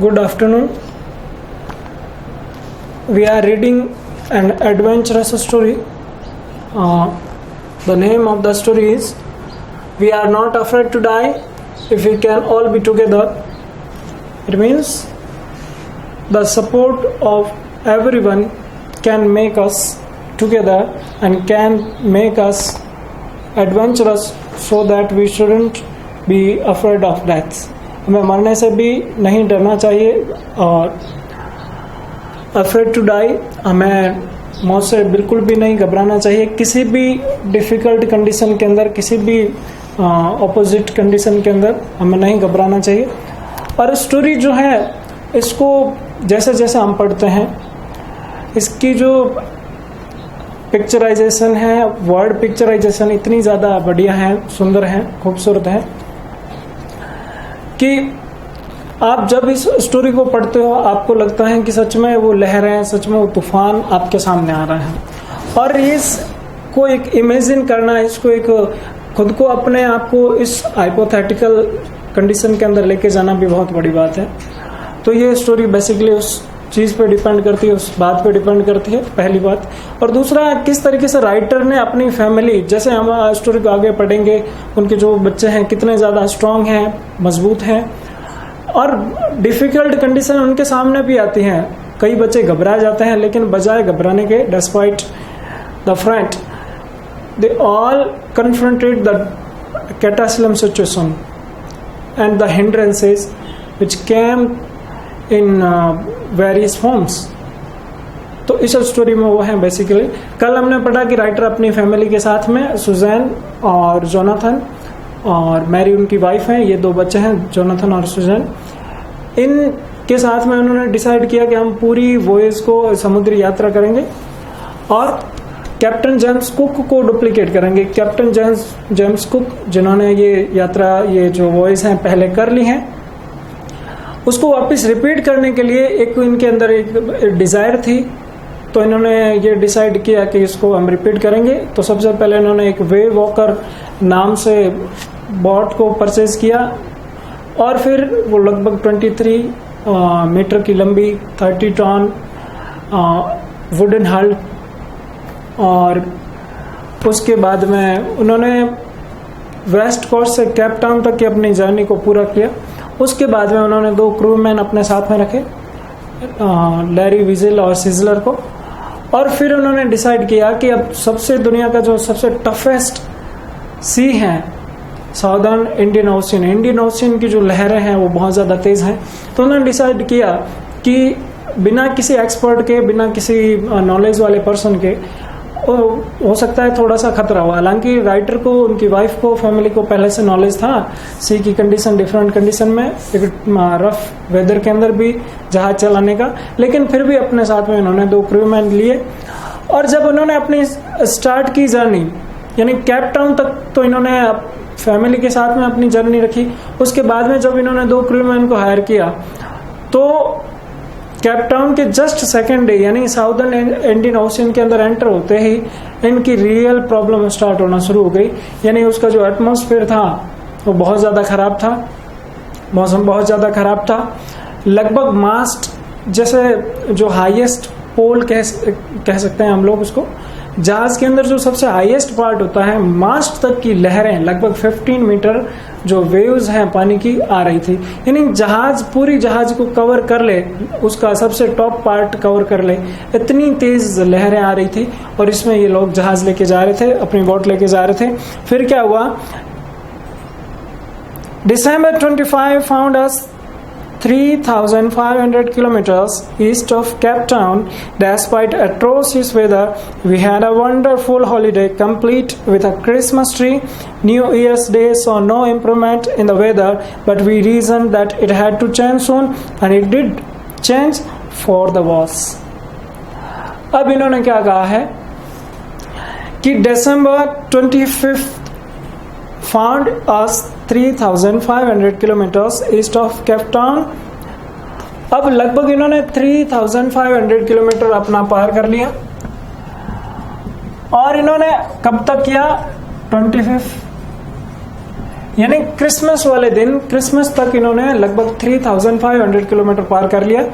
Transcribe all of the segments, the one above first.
Good afternoon. We are reading an adventurous story. The name of the story is We Are Not Afraid to Die If We Can All Be Together. It means the support of everyone can make us together and can make us adventurous so that we shouldn't be afraid of death. हमें मरने से भी नहीं डरना चाहिए और afraid to die, हमें मौत से बिल्कुल भी नहीं घबराना चाहिए। किसी भी डिफ़िकल्ट कंडीशन के अंदर, किसी भी ऑपोजिट कंडीशन के अंदर हमें नहीं घबराना चाहिए। और स्टोरी जो है, इसको जैसे जैसे हम पढ़ते हैं, इसकी जो पिक्चराइजेशन है, वर्ड पिक्चराइजेशन इतनी ज़्यादा बढ़िया है, सुंदर है, खूबसूरत है कि आप जब इस स्टोरी को पढ़ते हो आपको लगता है कि सच में वो लहरें, सच में वो तूफान आपके सामने आ रहे हैं। और इसको एक इमेजिन करना, इसको एक खुद को, अपने आप को इस हाइपोथेटिकल कंडीशन के अंदर लेके जाना भी बहुत बड़ी बात है। तो ये स्टोरी बेसिकली उस चीज़ पे डिपेंड करती है, उस बात पे डिपेंड करती है, पहली बात। और दूसरा, किस तरीके से राइटर ने अपनी फैमिली, जैसे हम स्टोरी को आगे पढ़ेंगे, उनके जो बच्चे हैं कितने ज़्यादा स्ट्रांग हैं, मजबूत हैं, और डिफ़िकल्ट कंडीशन उनके सामने भी आती हैं। कई बच्चे घबरा जाते हैं, लेकिन बजाय घबराने के, despite the front, they all confronted the catastrophic situation and the hindrances which came in various forms. तो इस स्टोरी में वो है बेसिकली। कल हमने पढ़ा कि राइटर अपनी फैमिली के साथ में, सुजैन और जोनाथन, और मैरी उनकी वाइफ हैं, ये दो बच्चे हैं जोनाथन और सुजैन। इनके साथ में उन्होंने डिसाइड किया कि हम पूरी वॉयज को, समुद्री यात्रा करेंगे और कैप्टन जेम्स कुक को डुप्लीकेट करेंगे। कैप्टन जेम्स कुक, जिन्होंने ये यात्रा, ये जो वॉयज हैं पहले कर ली हैं, उसको वापस रिपीट करने के लिए एक इनके अंदर एक डिज़ायर थी। तो इन्होंने ये डिसाइड किया कि इसको हम रिपीट करेंगे। तो सबसे पहले इन्होंने एक वे वॉकर नाम से बोट को परचेज किया, और फिर वो लगभग 23 मीटर की लंबी, 30 टन वुडन हल, और उसके बाद में उन्होंने वेस्ट कोस्ट से केप टाउन तक की अपनी जर्नी को पूरा किया। उसके बाद में उन्होंने 2 क्रू मैन अपने साथ में रखे, लैरी विजिल और सिजलर को। और फिर उन्होंने डिसाइड किया कि अब सबसे, दुनिया का जो सबसे टफेस्ट सी है, साउदर्न इंडियन ओशियन की जो लहरें हैं वो बहुत ज़्यादा तेज़ हैं। तो उन्होंने डिसाइड किया कि बिना किसी एक्सपर्ट के, बिना किसी नॉलेज वाले पर्सन के, हो सकता है थोड़ा सा खतरा हो। हालांकि राइटर को, उनकी वाइफ को, फैमिली को पहले से नॉलेज था सी की कंडीशन, डिफरेंट कंडीशन में, एक रफ वेदर के अंदर भी जहाज चलाने का, लेकिन फिर भी अपने साथ में इन्होंने 2 क्रू मैन लिए। और जब उन्होंने अपनी स्टार्ट की जर्नी, यानी केप टाउन तक, तो इन्होंने फैमिली के साथ में अपनी जर्नी रखी। उसके बाद में जब इन्होंने 2 क्रू मैन को हायर किया, तो केप टाउन के जस्ट सेकेंड डे, यानी साउदर्न इंडियन ओशियन के अंदर एंटर होते ही इनकी रियल प्रॉब्लम स्टार्ट होना शुरू हो गई। यानी उसका जो एटमॉस्फेयर था वो बहुत ज़्यादा ख़राब था, मौसम बहुत ज़्यादा ख़राब था। लगभग मास्ट, जैसे जो हाईएस्ट पोल कह सकते हैं हम लोग उसको, जहाज के अंदर जो सबसे हाईएस्ट पार्ट होता है, मास्ट तक की लहरें, लगभग 15 मीटर जो वेव्स हैं पानी की, आ रही थी। यानी जहाज, पूरी जहाज को कवर कर ले, उसका सबसे टॉप पार्ट कवर कर ले, इतनी तेज लहरें आ रही थी। और इसमें ये लोग जहाज लेके जा रहे थे, अपनी बोट लेके जा रहे थे। फिर क्या हुआ, December 25 found us 3,500 kilometers east of Cape Town. Despite atrocious weather, we had a wonderful holiday, complete with a Christmas tree. New Year's Day saw no improvement in the weather, but we reasoned that it had to change soon, and it did change for the worse. अब इन्होंने क्या कहा है कि December 25 found us 3,500 kilometers east of Cape Town. अब लगभग इन्होंने 3,500 kilometre अपना पार कर लिया, और इन्होंने कब तक किया, 25, यानी क्रिसमस वाले दिन, क्रिसमस तक इन्होंने लगभग 3500 किलोमीटर पार कर लिया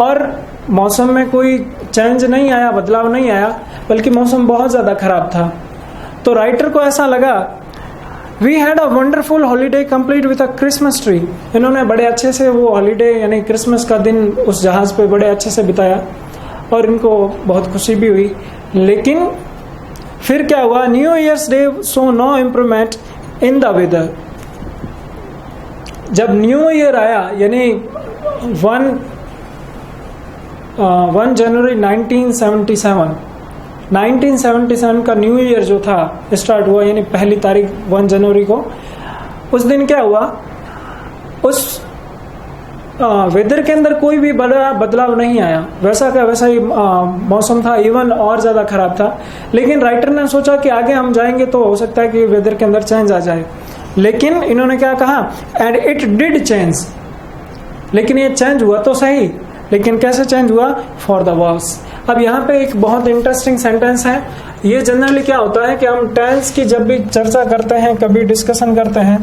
और मौसम में कोई चेंज नहीं आया, बदलाव नहीं आया, बल्कि मौसम बहुत ज्यादा खराब था। तो राइटर को ऐसा लगा, we had a wonderful holiday complete with a Christmas tree. इन्होंने बड़े अच्छे से वो हॉलीडे यानी क्रिसमस का दिन उस जहाज पे बड़े अच्छे से बिताया और इनको बहुत खुशी भी हुई। लेकिन फिर क्या हुआ, new year's day so no improvement in the weather. जब न्यू ईयर आया यानी 1 जनवरी 1977 का न्यू ईयर जो था स्टार्ट हुआ, यानी पहली तारीख 1 जनवरी को, उस दिन क्या हुआ, उस वेदर के अंदर कोई भी बड़ा बदलाव नहीं आया, वैसा का वैसा ही मौसम था, इवन और ज्यादा खराब था। लेकिन राइटर ने सोचा कि आगे हम जाएंगे तो हो सकता है कि वेदर के अंदर चेंज आ जाए। लेकिन इन्होंने क्या कहा, एंड इट डिड चेंज, लेकिन ये चेंज हुआ तो सही, लेकिन कैसे चेंज हुआ, फॉर द वर्स। अब यहाँ पे एक बहुत इंटरेस्टिंग सेंटेंस है। ये जनरली क्या होता है कि हम टेंस की जब भी चर्चा करते हैं, कभी डिस्कशन करते हैं,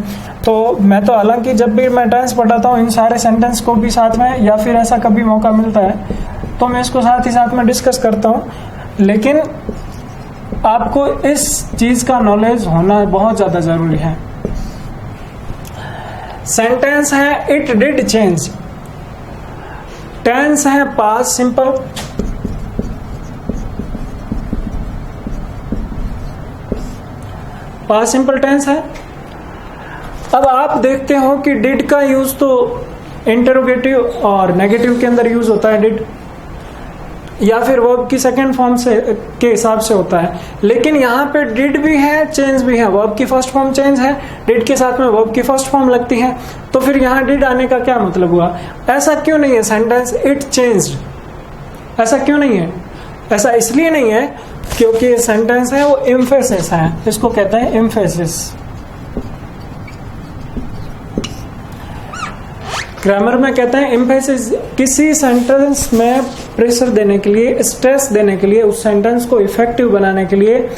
तो मैं तो हालांकि जब भी मैं टेंस पढ़ाता हूँ इन सारे सेंटेंस को भी साथ में, या फिर ऐसा कभी मौका मिलता है तो मैं इसको साथ ही साथ में डिस्कस करता हूँ। लेकिन आपको इस चीज का नॉलेज होना बहुत ज्यादा जरूरी है। सेंटेंस है इट डिड चेंज, टेंस है past simple, past simple tense है। अब आप देखते हो कि डिड का यूज तो इंटरोगेटिव और नेगेटिव के अंदर यूज होता है डिड, या फिर वर्ब की सेकंड फॉर्म से के हिसाब से होता है। लेकिन यहाँ पे डिड भी है, चेंज भी है, वर्ब की फर्स्ट फॉर्म चेंज है, डिड के साथ में वर्ब की फर्स्ट फॉर्म लगती है, तो फिर यहाँ डिड आने का क्या मतलब हुआ। ऐसा क्यों नहीं है सेंटेंस इट चेंज्ड, ऐसा क्यों नहीं है, ऐसा इसलिए नहीं है क्योंकि सेंटेंस है वो एम्फेसिस है, इसको कहते हैं एम्फेसिस। ग्रामर में कहते हैं एम्फेसिस, किसी सेंटेंस में प्रेशर देने के लिए, स्ट्रेस देने के लिए, उस सेंटेंस को इफेक्टिव बनाने के लिए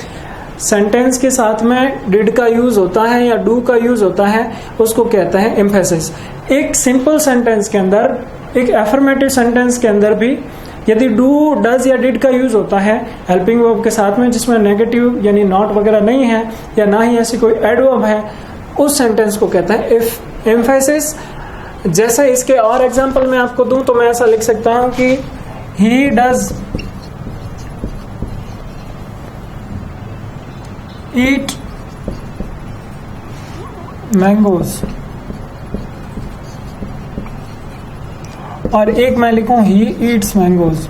सेंटेंस के साथ में डिड का यूज होता है या डू का यूज होता है, उसको कहते हैं एम्फेसिस। एक सिंपल सेंटेंस के अंदर, एक एफर्मेटिव सेंटेंस के अंदर भी यदि डू, डज या डिड का यूज होता है हेल्पिंग वर्ब के साथ में, जिसमें नेगेटिव यानी नॉट वगैरह नहीं है या ना ही ऐसी कोई एडवर्ब है, उस सेंटेंस को कहते हैं इफ एम्फेसिस। जैसे इसके और एग्जांपल मैं आपको दूं तो मैं ऐसा लिख सकता हूं कि ही डज ईट मैंगोज, और एक मैं लिखूं ही ईट्स मैंगोज।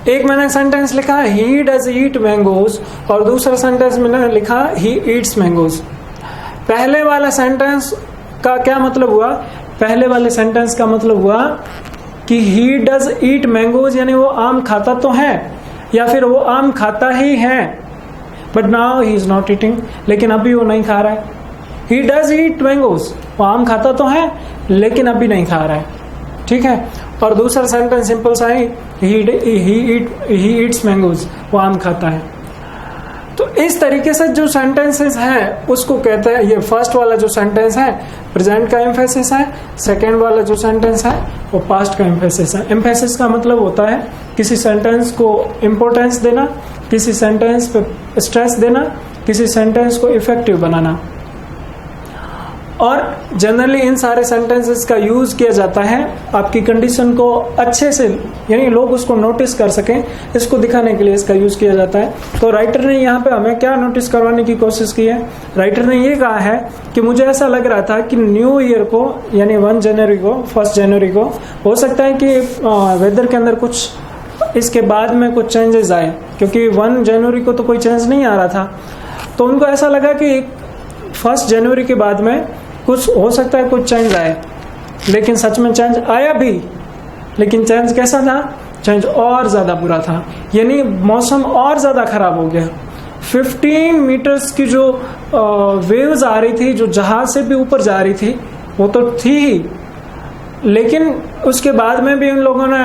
एक मैंने सेंटेंस लिखा ही डज ईट मैंगोज और दूसरा सेंटेंस मैंने लिखा ही ईट्स मैंगोज। पहले वाला सेंटेंस का क्या मतलब हुआ, पहले वाले सेंटेंस का मतलब हुआ कि ही डज ईट मैंगोज यानी वो आम खाता तो है या फिर वो आम खाता ही है, but now he is not eating, लेकिन अभी वो नहीं खा रहा है। ही डज ईट मैंगोज, वो आम खाता तो है लेकिन अभी नहीं खा रहा है, ठीक है। और दूसरा सेंटेंस सिंपल सा है ही ईट्स मैंगोज, वो आम खाता है। तो इस तरीके से जो सेंटेंसेस हैं उसको कहते हैं, ये फर्स्ट वाला जो सेंटेंस है प्रेजेंट का एम्फेसिस है, सेकेंड वाला जो सेंटेंस है वो पास्ट का एम्फेसिस है। एम्फेसिस का मतलब होता है किसी सेंटेंस को इम्पोर्टेंस देना, किसी सेंटेंस पे स्ट्रेस देना, किसी सेंटेंस को इफेक्टिव बनाना। और जनरली इन सारे सेंटेंसेस का यूज किया जाता है आपकी कंडीशन को अच्छे से, यानी लोग उसको नोटिस कर सकें, इसको दिखाने के लिए इसका यूज किया जाता है। तो राइटर ने यहाँ पे हमें क्या नोटिस करवाने की कोशिश की है, राइटर ने ये कहा है कि मुझे ऐसा लग रहा था कि न्यू ईयर को यानी 1 जनवरी को, 1 जनवरी को हो सकता है कि वेदर के अंदर कुछ इसके बाद में कुछ चेंजेस आए, क्योंकि 1 जनवरी को तो कोई चेंज नहीं आ रहा था। तो उनको ऐसा लगा कि 1 जनवरी के बाद में कुछ हो सकता है कुछ चेंज आए, लेकिन सच में चेंज आया भी, लेकिन चेंज कैसा था, चेंज और ज्यादा बुरा था, यानी मौसम और ज्यादा खराब हो गया। 15 मीटर्स की जो वेव्स आ रही थी, जो जहाज से भी ऊपर जा रही थी वो तो थी ही, लेकिन उसके बाद में भी उन लोगों ने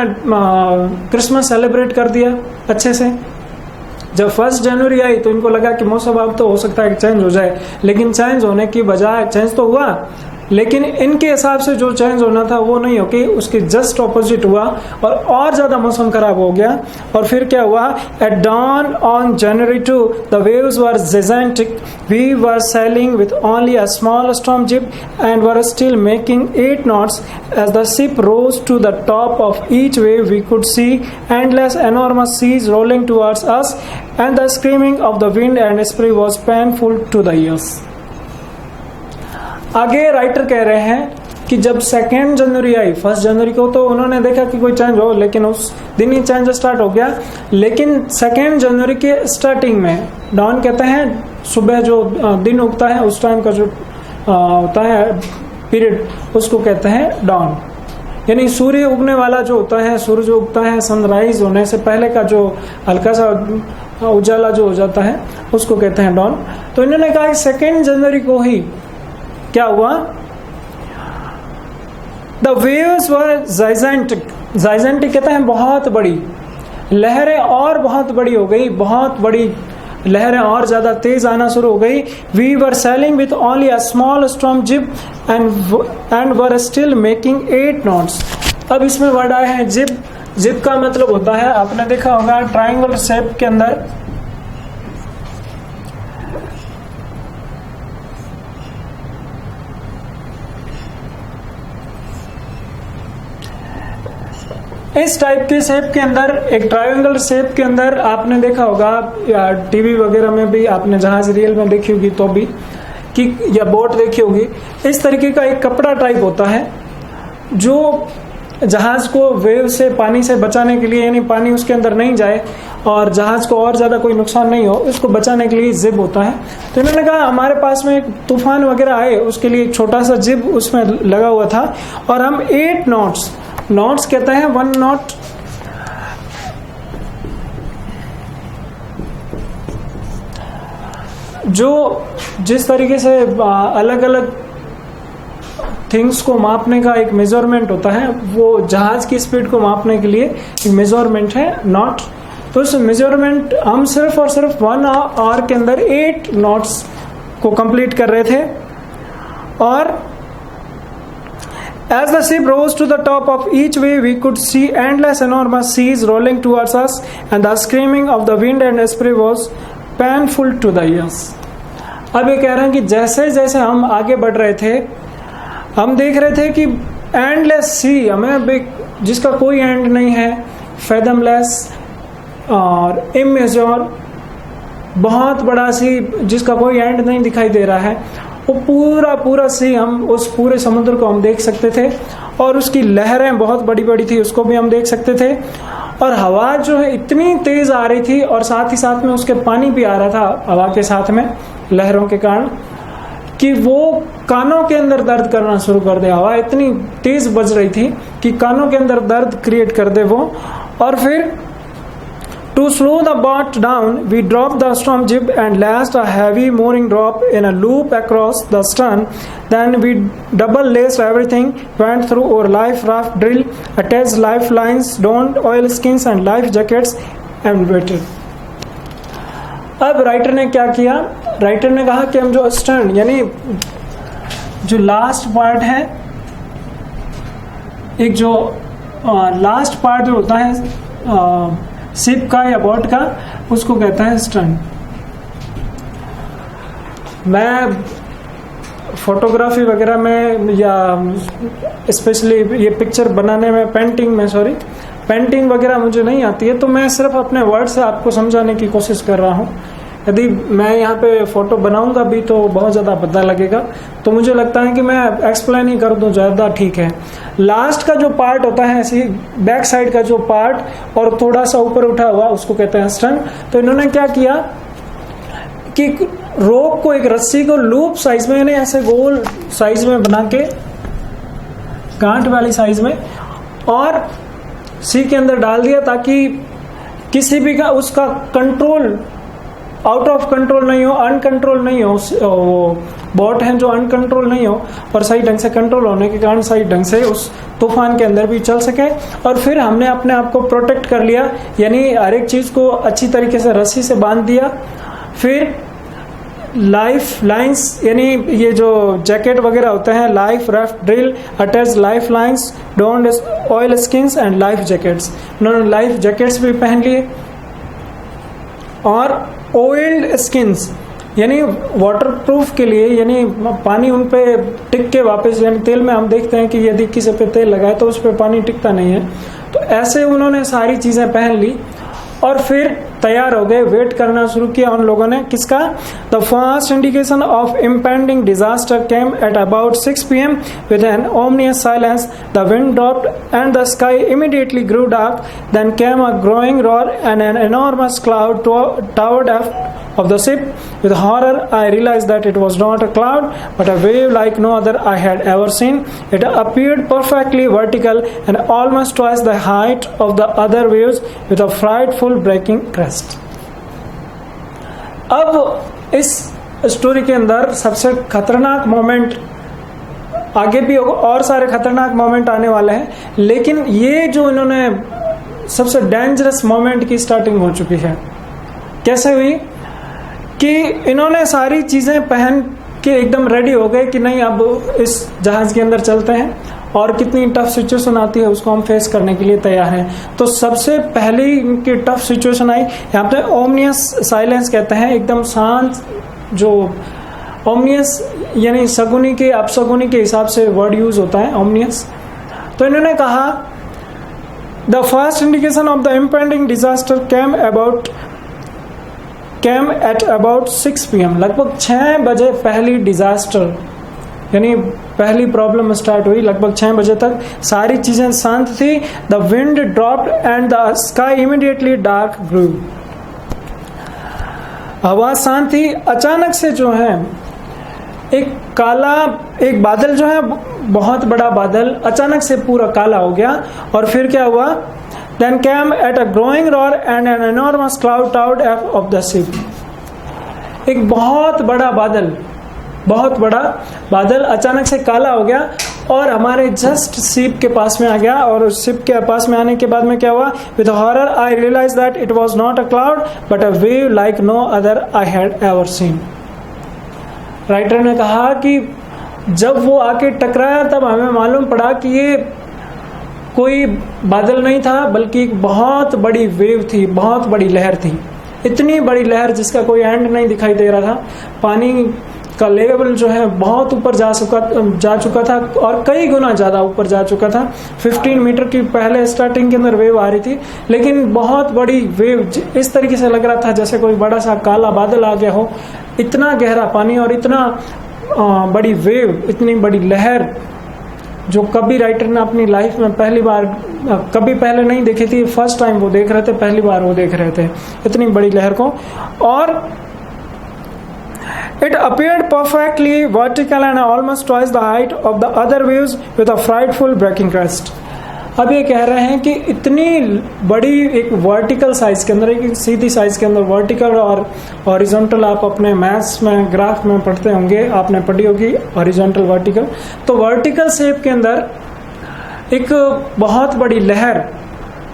क्रिसमस सेलिब्रेट कर दिया अच्छे से। जब 1 जनवरी आई तो इनको लगा कि मौसम अब तो हो सकता है कि चेंज हो जाए, लेकिन चेंज होने की बजाय चेंज तो हुआ, लेकिन इनके हिसाब से जो चेंज होना था वो नहीं होके उसके जस्ट ऑपोजिट हुआ और ज्यादा मौसम खराब हो गया। और फिर क्या हुआ, at dawn on January 2 the waves were gigantic, we were sailing with only a small storm jib and were still making 8 knots. As the ship rose to the top of each wave we could see endless enormous seas rolling towards us and the screaming of the wind and spray was painful to the ears. आगे writer कह रहे हैं कि जब 2 जनवरी आई, 1 जनवरी को तो उन्होंने देखा कि कोई चेंज हो, लेकिन उस दिन ही चेंज स्टार्ट हो गया। लेकिन 2 जनवरी के स्टार्टिंग में डॉन कहते हैं, सुबह जो दिन उगता है उस टाइम का जो होता है पीरियड, उसको कहते हैं डॉन, यानी सूर्य उगने वाला जो होता है, सूर्य जो उगता है सनराइज होने से पहले का जो हल्का सा उजाला जो हो जाता है उसको कहते हैं डॉन। तो इन्होंने कहा 2 जनवरी को ही क्या हुआ, the waves were gigantic, gigantic कहते हैं बहुत बड़ी लहरें, और बहुत बड़ी हो गई, बहुत बड़ी लहरें और ज्यादा तेज आना शुरू हो गई। We were sailing with only a small storm jib and were still making 8 knots। अब इसमें वर्ड आए हैं जिब। जिब का मतलब होता है, आपने देखा होगा ट्रायंगल शेप के अंदर इस टाइप के शेप के अंदर, एक ट्रायंगल शेप के अंदर आपने देखा होगा, या टीवी वगैरह में भी आपने जहाज रियल में देखी होगी तो भी, कि या बोट देखी होगी, इस तरीके का एक कपड़ा टाइप होता है जो जहाज को वेव से, पानी से बचाने के लिए, यानी पानी उसके अंदर नहीं जाए और जहाज को और ज्यादा कोई नुकसान नहीं हो, उसको बचाने के लिए जिब होता है। तो इन्होंने कहा हमारे पास में एक तूफान वगैरह आए उसके लिए एक छोटा सा जिब उसमें लगा हुआ था, और हम 8 नॉट्स, नॉट्स कहते हैं 1 नॉट, जो जिस तरीके से अलग अलग थिंग्स को मापने का एक मेजरमेंट होता है, वो जहाज की स्पीड को मापने के लिए एक मेजरमेंट है नॉट। तो उस मेजरमेंट हम सिर्फ और सिर्फ 1 आवर के अंदर 8 नॉट्स को कंप्लीट कर रहे थे। और as the ship rose to the top of each wave we could see endless enormous seas rolling towards us and the screaming of the wind and spray was painful to the ears। अब ये कह रहे हैं कि जैसे जैसे हम आगे बढ़ रहे थे हम देख रहे थे कि एंडलेस सी, हमें जिसका कोई एंड नहीं है, फैदमलेस और इमेजर, बहुत बड़ा सी जिसका कोई एंड नहीं दिखाई दे रहा है, वो पूरा सी, हम उस पूरे समुद्र को हम देख सकते थे, और उसकी लहरें बहुत बड़ी बड़ी थी उसको भी हम देख सकते थे, और हवा जो है इतनी तेज आ रही थी, और साथ ही साथ में उसके पानी भी आ रहा था हवा के साथ में लहरों के कारण, कि वो कानों के अंदर दर्द करना शुरू कर दे। हवा इतनी तेज बज रही थी कि कानों के अंदर दर्द क्रिएट कर दे वो। और फिर to slow the boat down we dropped the storm jib and lashed a heavy mooring drop in a loop across the stern, then we double laced everything, went through our life raft drill, attached lifelines, donned oilskins and life jackets and waited। अब writer ने क्या किया, writer ने कहा कि हम जो stern यानी जो लास्ट पार्ट है, एक जो लास्ट पार्ट जो होता है शिप का या बोट का, उसको कहता है स्टर्न। मैं फोटोग्राफी वगैरह में या स्पेशली ये पिक्चर बनाने में, पेंटिंग वगैरह मुझे नहीं आती है, तो मैं सिर्फ अपने वर्ड से आपको समझाने की कोशिश कर रहा हूँ। यदि मैं यहाँ पे फोटो बनाऊंगा भी तो बहुत ज़्यादा पता लगेगा, तो मुझे लगता है कि मैं एक्सप्लेन ही कर दूँ ज़्यादा ठीक है। लास्ट का जो पार्ट होता है, ऐसी बैक साइड का जो पार्ट और थोड़ा सा ऊपर उठा हुआ, उसको कहते हैं स्टर्न। तो इन्होंने क्या किया कि रोप को, एक रस्सी को लूप साइज में, यानी ऐसे गोल साइज में बना के, गांठ वाली साइज में, और सी के अंदर डाल दिया ताकि किसी भी का उसका कंट्रोल आउट ऑफ कंट्रोल नहीं हो, अनकंट्रोल नहीं हो, वो बोट हैं जो अनकंट्रोल नहीं हो और सही ढंग से कंट्रोल होने के कारण सही ढंग से उस तूफान के अंदर भी चल सके। और फिर हमने अपने आप को प्रोटेक्ट कर लिया, यानी हर एक चीज को अच्छी तरीके से रस्सी से बांध दिया। फिर लाइफ लाइंस, यानी ये जो जैकेट वगैरह होते हैं, life raft drill attach life lines don't oil skins and life jackets, उन्होंने लाइफ जैकेट्स भी पहन लिए। और ऑयल्ड स्किन्स यानी वाटरप्रूफ के लिए, यानी पानी उन पे टिक के वापस, यानी तेल में हम देखते हैं कि यदि किसी पे तेल लगाए तो उस पे पानी टिकता नहीं है, तो ऐसे उन्होंने सारी चीजें पहन ली और फिर तैयार हो गए। वेट करना शुरू किया उन लोगों ने, किसका? The first indication of impending disaster came at about 6 PM with an ominous silence. The wind dropped and the sky immediately grew dark. Then came a growing roar and an enormous cloud towered of the ship. With horror, I realized that it was not a cloud, but a wave like no other I had ever seen. It appeared perfectly vertical and almost twice the height of the other waves, with a frightful breaking crest. अब इस story के अंदर सबसे खतरनाक moment, आगे भी और सारे खतरनाक मोमेंट आने वाले हैं, लेकिन ये जो इन्होंने सबसे डेंजरस मोमेंट की स्टार्टिंग हो चुकी है। कैसे हुई कि इन्होंने सारी चीजें पहन के एकदम रेडी हो गए कि नहीं अब इस जहाज के अंदर चलते हैं और कितनी टफ सिचुएशन आती है उसको हम फेस करने के लिए तैयार हैं। तो सबसे पहले इनकी टफ सिचुएशन आई, यहाँ पे ओमनियस साइलेंस कहते हैं, एकदम शांत। जो ओमनियस यानी सगुनी के अपसगुनी के हिसाब से वर्ड यूज होता है ओमनियस। तो इन्होंने कहा the first indication of the impending disaster came at about 6 PM, लगभग 6 बजे पहली डिजास्टर यानी पहली प्रॉब्लम स्टार्ट हुई। लगभग 6 बजे तक सारी चीजें शांत थी। The wind dropped and the sky immediately dark grew, हवा शांत थी। अचानक से जो है एक बादल जो है, बहुत बड़ा बादल अचानक से पूरा काला हो गया। और फिर क्या हुआ? Then came at a growing roar and an enormous cloud towered of the ship. एक बहुत बड़ा बादल अचानक से काला हो गया और हमारे जस्ट शिप के पास में आ गया। और उस शिप के पास में आने के बाद में क्या हुआ? With horror I realized that it was not a cloud but a wave like no other I had ever seen. Writer ने कहा कि जब वो आके टकराया तब हमें मालूम पड़ा कि ये कोई बादल नहीं था बल्कि एक बहुत बड़ी वेव थी, बहुत बड़ी लहर थी। इतनी बड़ी लहर जिसका कोई एंड नहीं दिखाई दे रहा था। पानी का लेवल जो है बहुत ऊपर जा चुका था और कई गुना ज्यादा ऊपर जा चुका था। 15 मीटर की पहले स्टार्टिंग के अंदर वेव आ रही थी, लेकिन बहुत बड़ी वेव इस तरीके से लग रहा था जैसे कोई बड़ा सा काला बादल आ गया हो। इतना गहरा पानी और इतना बड़ी वेव, इतनी बड़ी लहर जो कभी राइटर ने अपनी लाइफ में कभी पहले नहीं देखी थी। फर्स्ट टाइम वो देख रहे थे, पहली बार वो देख रहे थे इतनी बड़ी लहर को। और it appeared perfectly vertical and almost twice the height of the other waves with a frightful breaking crest. अब ये कह रहे हैं कि इतनी बड़ी एक वर्टिकल साइज के अंदर, एक सीधी साइज के अंदर वर्टिकल और हॉरिजॉन्टल, आप अपने मैथ्स में ग्राफ में पढ़ते होंगे, आपने पढ़ी होगी हॉरिजॉन्टल वर्टिकल। तो वर्टिकल शेप के अंदर एक बहुत बड़ी लहर,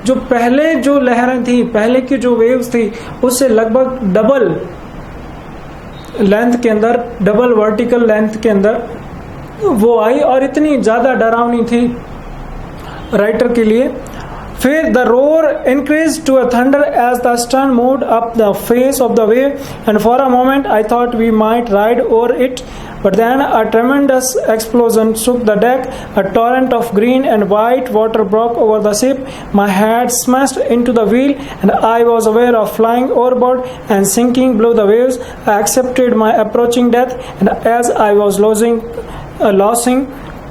जो पहले जो लहरें थी, पहले की जो वेव्स थी उससे लगभग डबल लेंथ के अंदर, डबल वर्टिकल लेंथ के अंदर वो आई और इतनी ज्यादा डरावनी थी राइटर के लिए। फिर the roar increased to a thunder as the stern moved up the face of the wave, and for a moment I thought we might ride over it, but then a tremendous explosion shook the deck. A torrent of green and white water broke over the ship. My head smashed into the wheel and I was aware of flying overboard and sinking below the waves. I accepted my approaching death, and as I was losing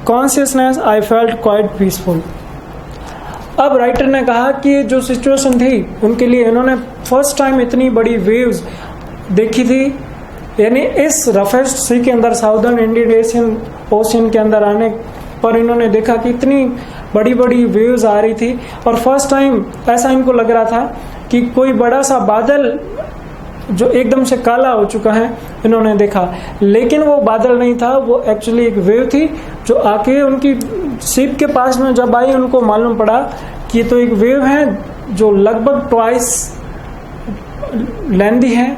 consciousness I felt quite peaceful. अब writer ने कहा कि जो situation थी उनके लिए, इन्होंने first time इतनी बड़ी वेव्स देखी थी, यानी इस रफेस्ट सी के अंदर, साउदर्न इंडियन ओशियन के अंदर आने पर इन्होंने देखा कि इतनी बड़ी बड़ी वेव्स आ रही थी। और फर्स्ट टाइम ऐसा इनको लग रहा था कि कोई बड़ा सा बादल जो एकदम से काला हो चुका है इन्होंने देखा, लेकिन वो बादल नहीं था, वो एक्चुअली एक वेव थी जो आके उनकी शिप के पास में जब आई उनको मालूम पड़ा कि ये तो एक वेव है जो लगभग ट्वाइस लेंथी है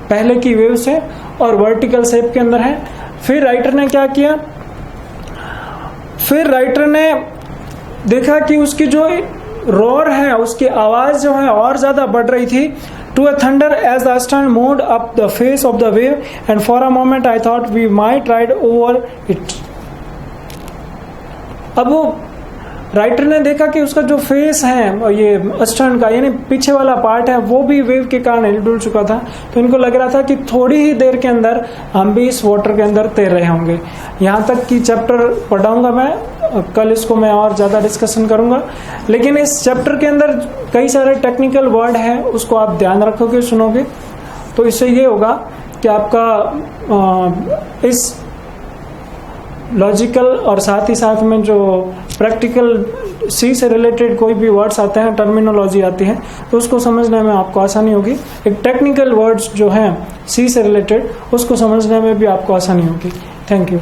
पहले की वेव से और वर्टिकल शेप के अंदर है। फिर राइटर ने क्या किया, फिर राइटर ने देखा कि उसकी जो रोर है, उसकी आवाज जो है और ज्यादा बढ़ रही थी। To a thunder as the astern moved up the face of the wave, and for a moment I thought we might ride over it. अब वो राइटर ने देखा कि उसका जो फेस है ये अस्टर्न का यानी पीछे वाला पार्ट है वो भी वेव के कारण हिल चुका था, तो इनको लग रहा था कि थोड़ी ही देर के अंदर हम भी इस वाटर के अंदर तैर रहे होंगे। यहाँ तक की चैप्टर पढ़ाऊंगा मैं, कल इसको मैं और ज़्यादा डिस्कशन करूंगा, लेकिन इस चैप्टर के अंदर कई सारे टेक्निकल वर्ड है, उसको आप ध्यान रखोगे, सुनोगे, तो इससे ये होगा कि आपका इस लॉजिकल और साथ ही साथ में जो प्रैक्टिकल सी से रिलेटेड कोई भी वर्ड्स आते हैं, टर्मिनोलॉजी आती है, तो उसको समझने में आपको आसानी होगी। एक टेक्निकल वर्ड्स जो हैं सी से रिलेटेड उसको समझने में भी आपको आसानी होगी। Thank you.